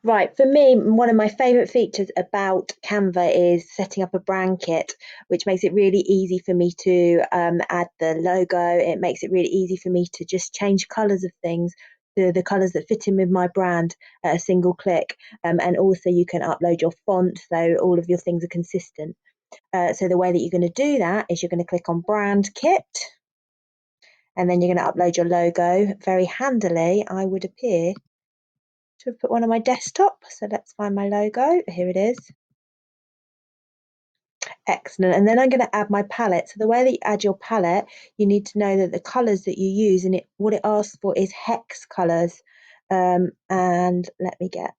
Right, for me, one of my favourite features about Canva is setting up a brand kit, which makes it really easy for me to add the logo. It makes it really easy for me to just change colours of things to the colours that fit in with my brand at a single click. And also, you can upload your font, so all of your things are consistent. So the way that you're going to do that is you're going to click on Brand Kit, and then you're going to upload your logo. Very handily, I would appear to have put one on my desktop. So let's find my logo. Here it is. Excellent. And then I'm going to add my palette. So the way that you add your palette, you need to know that the colours that you use, and what it asks for is hex colours. And let me get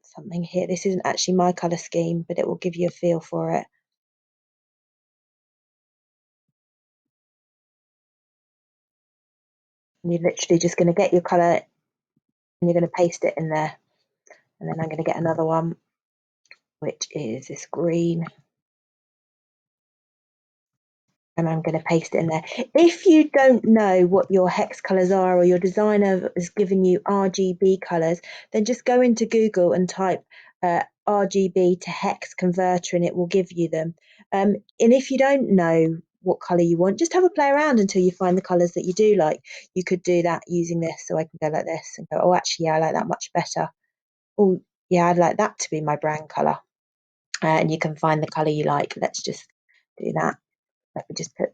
something here. This isn't actually my colour scheme, but it will give you a feel for it. And you're literally just going to get your colour and you're going to paste it in there. And then I'm going to get another one, which is this green. And I'm going to paste it in there. If you don't know what your hex colours are, or your designer has given you RGB colours, then just go into Google and type RGB to hex converter and it will give you them. And if you don't know what colour you want, just have a play around until you find the colours that you do like. You could do that using this. So I can go like this and go, oh, actually, yeah, I like that much better. Oh, yeah, I'd like that to be my brand colour. And you can find the colour you like. Let's just do that. Let me just put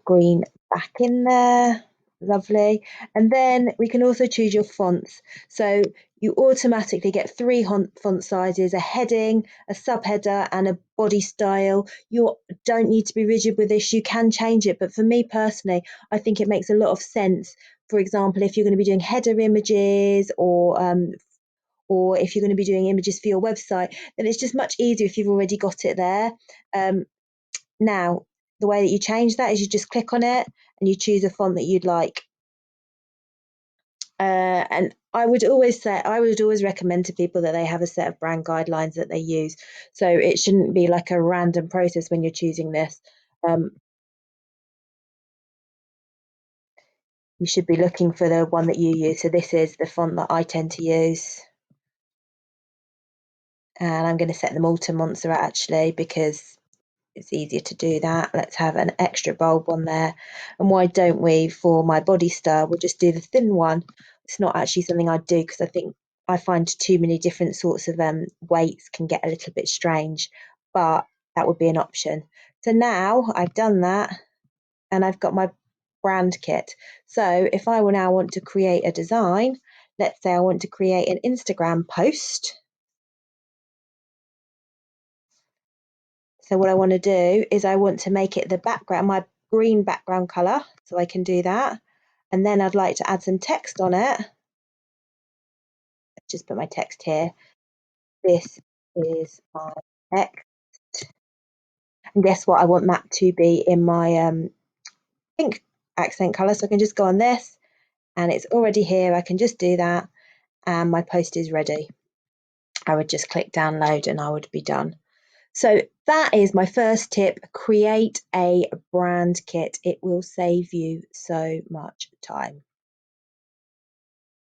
green back in there. Lovely. And then we can also choose your fonts. So you automatically get three font sizes: a heading, a subheader, and a body style. You don't need to be rigid with this. You can change it. But for me personally, I think it makes a lot of sense. For example, if you're going to be doing header images, or if you're going to be doing images for your website, then it's just much easier if you've already got it there. Now, the way that you change that is you just click on it and you choose a font that you'd like. And I would always recommend to people that they have a set of brand guidelines that they use. So it shouldn't be like a random process when you're choosing this. You should be looking for the one that you use. So this is the font that I tend to use. And I'm going to set them all to Montserrat actually, because it's easier to do that. Let's have an extra bold one there. And why don't we, for my body style, we'll just do the thin one. It's not actually something I do because I find too many different sorts of weights can get a little bit strange, but that would be an option. So now I've done that and I've got my brand kit. So if I now want to create a design, let's say I want to create an Instagram post. So what I want to do is I want to make it the background, my green background colour. So I can do that. And then I'd like to add some text on it. Just put my text here. This is my text. And guess what? I want that to be in my pink accent colour. So I can just go on this and it's already here. I can just do that and my post is ready. I would just click download and I would be done. So that is my first tip: create a brand kit. It will save you so much time.